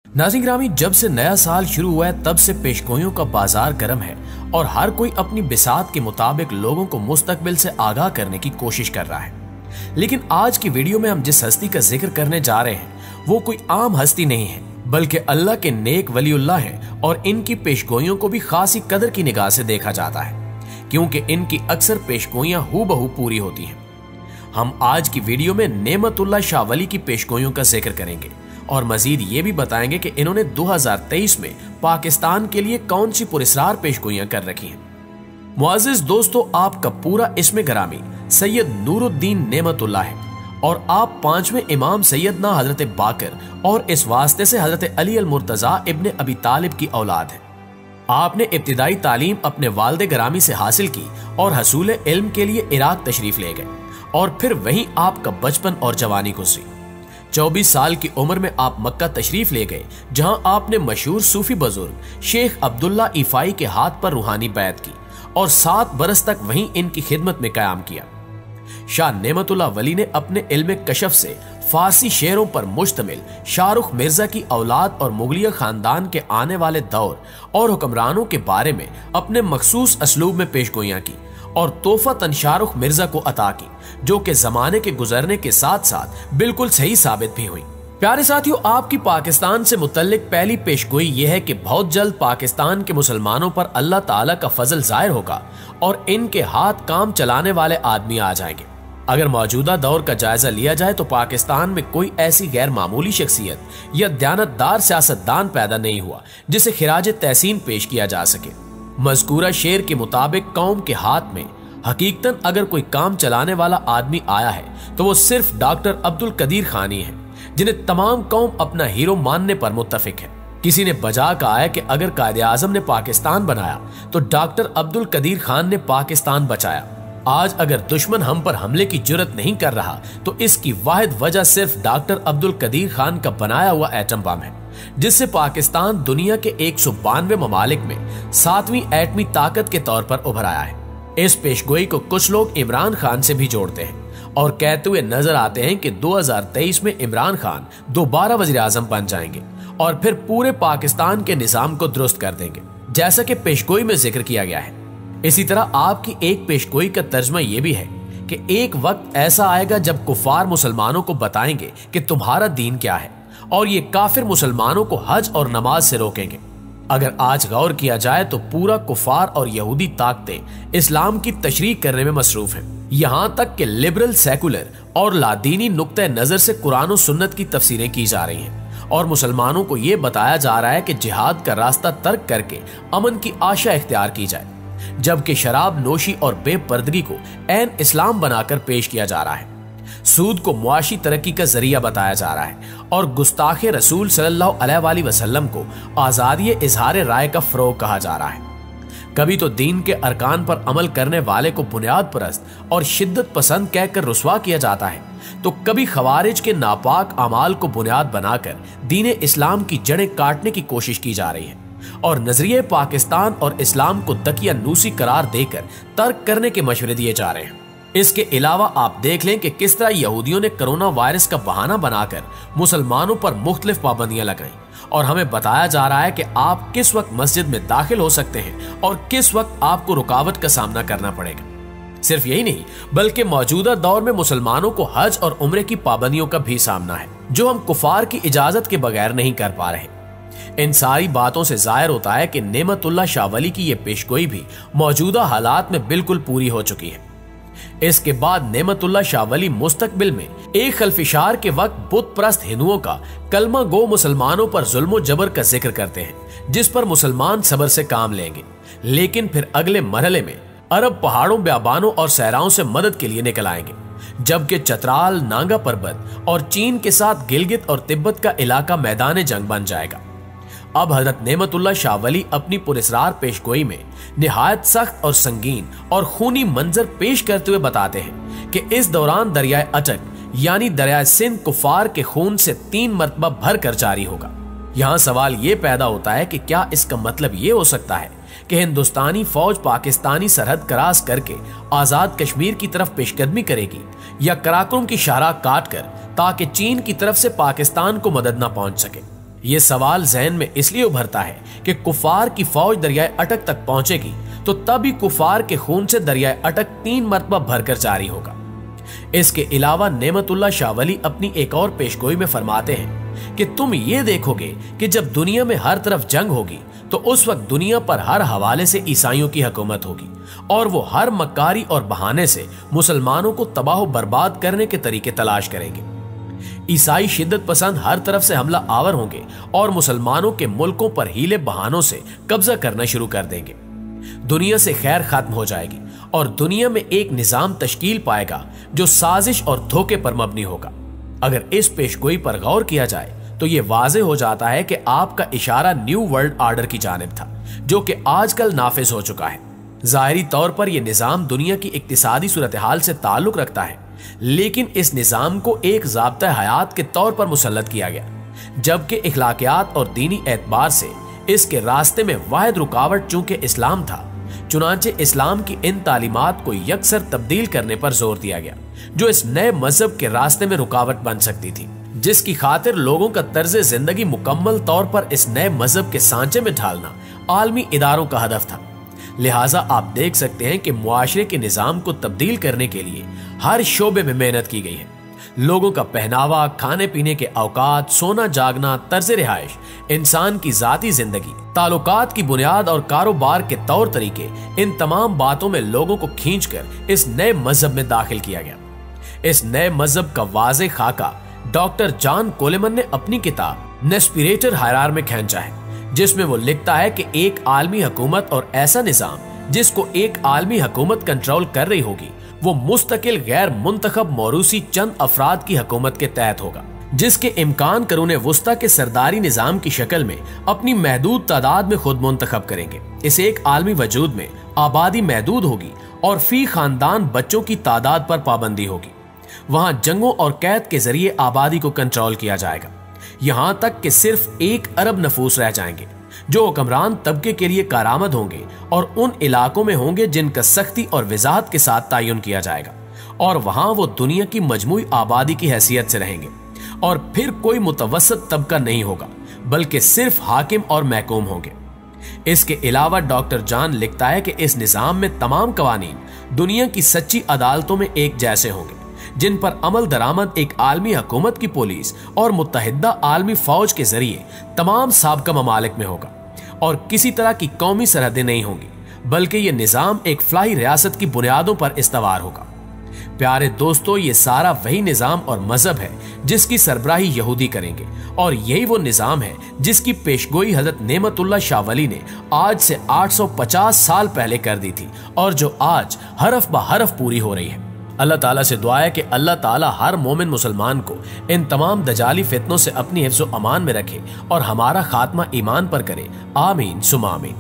नाज़रीन ग्रामी, जब से नया साल शुरू हुआ है तब से पेशगोइयों का बाजार गर्म है और हर कोई अपनी बिसात के मुताबिक लोगों को मुस्तकबिल से आगाह करने की कोशिश कर रहा है। लेकिन आज की वीडियो में हम जिस हस्ती का जिक्र करने जा रहे हैं वो कोई आम हस्ती नहीं है, बल्कि अल्लाह के नेक वलीउल्लाह हैं और इनकी पेशगोइयों को भी खासी कदर की निगाह से देखा जाता है, क्योंकि इनकी अक्सर पेशगोइयां हूबहू पूरी होती हैं। हम आज की वीडियो में नेमतुल्लाह शाह वली की पेशगोइयों का जिक्र करेंगे और मजीद ये भी बताएंगे कि इन्होंने 2023 में पाकिस्तान के लिए कौन सी पुरस्कार पेशगोइयां कर रखी हैं। मुअज़्ज़िज़ दोस्तों, आपका पूरा इस्म ग्रामी सैयद नूरुद्दीन नेमतुल्लाह है और आप 5वें इमाम सैयदना हजरत बाकर और इस वास्ते से हजरत अली अल मुर्तजा इब्ने अबी तालिब की औलाद है। आपने इब्तिदाई तालीम अपने वालिद ग्रामी से हासिल की और हसूल इल्म के लिए इराक तशरीफ ले गए और फिर वहीं आपका बचपन और जवानी गुजरी। 24 साल की उम्र में आप मक्का तशरीफ ले गए, जहां आपने मशहूर सूफी बुजुर्ग शेख अब्दुल्ला इफाई के हाथ पर रूहानी बैत की और 7 बरस तक वहीं इनकी खिदमत में कयाम किया। शाह नेमतुल्लाह वली ने अपने इल्म कशफ से फारसी शेरों पर मुश्तमिल शाहरुख मिर्जा की औलाद और मुगलिया खानदान के आने वाले दौर और हुक्मरानों के बारे में अपने मखसूस असलूब में पेशगोइयां की और तोहफतन शाहरुख मिर्जा को अता की, जो कि जमाने के गुजरने के साथ साथ बिल्कुल सही साबित भी हुई। प्यारे साथियों, आपकी पाकिस्तान से मुतल्लिक पहली पेशगोई यह है कि बहुत जल्द पाकिस्तान के मुसलमानों पर अल्लाह ताला का फजल जाहिर होगा और इनके हाथ काम चलाने वाले आदमी आ जाएंगे। अगर मौजूदा दौर का जायजा लिया जाए तो पाकिस्तान में कोई ऐसी गैर मामूली शख्सियत या दयानतदार सियासतदान पैदा नहीं हुआ जिसे खिराज तहसीन पेश किया जा सके। मज़कूरा शेर के मुताबिक कौम के हाथ में हकीकतन अगर कोई काम चलाने वाला आदमी आया है तो वो सिर्फ डॉक्टर अब्दुल कदीर खान ही है, जिन्हें तमाम कौम अपना हीरो मानने पर मुत्तफिक है। किसी ने बजा कहा है कि अगर कायदे आजम ने पाकिस्तान बनाया तो डॉक्टर अब्दुल कदीर खान ने पाकिस्तान बचाया। आज अगर दुश्मन हम पर हमले की जुर्रत नहीं कर रहा तो इसकी वाहिद वजह सिर्फ डॉक्टर अब्दुल कदीर खान का बनाया हुआ एटम बम है, जिससे पाकिस्तान दुनिया के 192 ममालिक में 7वीं एटमी ताकत के तौर पर उभर आया है। इस पेशगोई को कुछ लोग इमरान खान से भी जोड़ते हैं और कहते हुए नजर आते हैं कि 2023 में इमरान खान दोबारा वजीर आजम बन जाएंगे और फिर पूरे पाकिस्तान के निजाम को दुरुस्त कर देंगे, जैसा कि पेशगोई में जिक्र किया गया है। इसी तरह आपकी एक पेशगोई का तर्जमा यह भी है कि एक वक्त ऐसा आएगा जब कुफार मुसलमानों को बताएंगे कि तुम्हारा दीन क्या है और ये काफिर मुसलमानों को हज और नमाज से रोकेंगे। अगर आज गौर किया जाए तो पूरा कुफार और यहूदी ताकतें इस्लाम की तशरीह करने में मसरूफ हैं। यहाँ तक कि लिबरल, सेकुलर और लादीनी नुक्ते नजर से कुरान और सुन्नत की तफसीरें की जा रही हैं और मुसलमानों को ये बताया जा रहा है कि जिहाद का रास्ता तर्क करके अमन की आशा इख्तियार की जाए, जबकि शराब नोशी और बेपर्दगी को ऐन इस्लाम बनाकर पेश किया जा रहा है। सूद को मुआशी तरक्की का जरिया बताया जा रहा है और गुस्ताखे रसूल सल्लल्लाहु अलैहि वसल्लम को आजादी इजहार राय का फरोग कहा जा रहा है। कभी तो दीन के अरकान पर अमल करने वाले को बुनियाद परस्त और शिद्दत पसंद कहकर रुस्वा किया जाता है, तो कभी खवारिज के नापाक अमाल को बुनियाद बनाकर दीन इस्लाम की जड़ें काटने की कोशिश की जा रही है और नजरिए पाकिस्तान और इस्लाम को दकियानूसी करार देकर तर्क करने के मशवरे दिए जा रहे हैं। इसके अलावा आप देख लें कि किस तरह यहूदियों ने कोरोना वायरस का बहाना बनाकर मुसलमानों पर मुख्तलिफ पाबंदियां लगाई और हमें बताया जा रहा है कि आप किस वक्त मस्जिद में दाखिल हो सकते हैं और किस वक्त आपको रुकावट का सामना करना पड़ेगा। सिर्फ यही नहीं, बल्कि मौजूदा दौर में मुसलमानों को हज और उम्रे की पाबंदियों का भी सामना है, जो हम कुफार की इजाजत के बगैर नहीं कर पा रहे। इन सारी बातों से जाहिर होता है कि नेमतुल्लाह शाह वली की यह पेशगोई भी मौजूदा हालात में बिल्कुल पूरी हो चुकी है। इसके बाद नेमतुल्लाह शाह वली मुस्तकबिल में एक खल्फिशार के वक्त बुत परस्त हिंदुओं का कलमा गो मुसलमानों पर जुल्म जबर का जिक्र करते हैं, जिस पर मुसलमान सबर से काम लेंगे, लेकिन फिर अगले मरहले में अरब पहाड़ों, ब्याबानों और सहराओं से मदद के लिए निकल आएंगे, जबकि चतराल, नांगा पर्वत और चीन के साथ गिलगित और तिब्बत का इलाका मैदान जंग बन जाएगा। अब हजरत नेमतुल्लाह शाह वली अपनी पुरस्कार पेशगोई में निहायत सख्त और संगीन और खूनी मंजर पेश करते हुए बताते हैं कि इस दौरान दरियाए अटक यानी दरियाए सिंध कुफार के खून से 3 मरतबा भर कर जारी होगा। यहाँ सवाल ये पैदा होता है कि क्या इसका मतलब ये हो सकता है कि हिंदुस्तानी फौज पाकिस्तानी सरहद क्रॉस करके आजाद कश्मीर की तरफ पेशकदमी करेगी या कराकुम की शाहराह काट कर ताकि चीन की तरफ से पाकिस्तान को मदद न पहुंच सके। ये सवाल जहन में इसलिए उभरता है कि कुफार की फौज दरियाए अटक तक पहुंचेगी तो तभी कुफार के खून से दरियाए अटक 3 मरतबा भरकर जारी होगा। इसके अलावा नेमतुल्लाह शाह वली अपनी एक और पेशगोई में फरमाते हैं कि तुम ये देखोगे कि जब दुनिया में हर तरफ जंग होगी तो उस वक्त दुनिया पर हर हवाले से ईसाइयों की हुकूमत होगी और वो हर मक्कारी और बहाने से मुसलमानों को तबाह बर्बाद करने के तरीके तलाश करेंगे। ईसाई शिद्दत पसंद हर तरफ से हमला आवर होंगे और मुसलमानों के मुल्कों पर हीले बहानों से कब्जा करना शुरू कर देंगे। दुनिया से खैर खत्म हो जाएगी और दुनिया में एक निजाम तश्कील पाएगा जो साजिश और धोखे पर मबनी होगा। अगर इस पेशगोई पर गौर किया जाए तो यह वाज़ेह हो जाता है कि आपका इशारा न्यू वर्ल्ड आर्डर की जानिब था, जो कि आजकल नाफिज हो चुका है। ज़ाहिरी तौर पर यह निजाम दुनिया की इक्तिसादी सूरत हाल से ताल्लुक रखता है, लेकिन इस निजाम को एक ज़ाब्ता हयात के तौर पर मुसल्लत किया गया, जबकि इखलाकियात और दीनी एतबार से इसके रास्ते में वाहिद रुकावट चूंकि इस्लाम था, चुनांचे इस्लाम की इन तालीमात को यकसर तब्दील करने पर जोर दिया गया, जो इस नए मजहब के रास्ते में रुकावट बन सकती थी, जिसकी खातिर लोगों का तर्ज जिंदगी मुकम्मल तौर पर इस नए मजहब के सांचे में ढालना आलमी इदारों का हदफ था। लिहाजा आप देख सकते हैं कि मुआशरे के निजाम को तब्दील करने के लिए हर शोबे में मेहनत की गई है। लोगों का पहनावा, खाने पीने के औकात, सोना जागना, तर्ज रिहाइश, इंसान की जाती जिंदगी, ताल्लुकात की बुनियाद और कारोबार के तौर तरीके, इन तमाम बातों में लोगों को खींचकर इस नए मजहब में दाखिल किया गया। इस नए मजहब का वाज़े खाका डॉक्टर जॉन कोलेमन ने अपनी किताब नेस्पिरेटर हायरार में खींचा है, जिसमें वो लिखता है कि एक आलमी हुकूमत और ऐसा निजाम जिसको एक आलमी हुकूमत कंट्रोल कर रही होगी वो मुस्तकिल गैर मुंतखब मौरूसी चंद अफराद की हुकूमत के तहत होगा, जिसके इम्कान करूने वुस्ता के सरदारी निजाम की शक्ल में अपनी महदूद तादाद में खुद मुंतखब करेंगे। इस एक आलमी वजूद में आबादी महदूद होगी और फी खानदान बच्चों की तादाद पर पाबंदी होगी। वहां जंगों और कैद के जरिए आबादी को कंट्रोल किया जाएगा, यहां तक कि सिर्फ 1 अरब नफूस रह जाएंगे जो हुक्मरान तबके के लिए कारामद होंगे और उन इलाकों में होंगे जिनका सख्ती और वजाहत के साथ तयन किया जाएगा, और वहां वो दुनिया की मजमूई आबादी की हैसियत से रहेंगे। और फिर कोई मुतवसत तबका नहीं होगा, बल्कि सिर्फ हाकिम और महकूम होंगे। इसके अलावा डॉक्टर जॉन लिखता है कि इस निजाम में तमाम कवानीन दुनिया की सच्ची अदालतों में एक जैसे होंगे, जिन पर अमल दरामद एक आलमी हुकूमत की पुलिस और मुत्तहिदा आलमी फौज के जरिए तमाम साबका ममालिक में होगा, और किसी तरह की कौमी सरहदें नहीं होंगी, बल्कि यह निजाम एक फलाही रियासत की बुनियादों पर इस्तवार होगा। प्यारे दोस्तों, ये सारा वही निजाम और मजहब है जिसकी सरबराही यहूदी करेंगे, और यही वो निजाम है जिसकी पेशगोई हजरत नेमतुल्लाह शाह वली ने आज से 850 साल पहले कर दी थी, और जो आज हरफ ब हरफ पूरी हो रही है। अल्लाह ताला से दुआ है कि अल्लाह ताला हर मोमिन मुसलमान को इन तमाम दजाली फितनों से अपनी हिफ्ज़ व अमान में रखे और हमारा खात्मा ईमान पर करे। आमीन सुमा आमीन।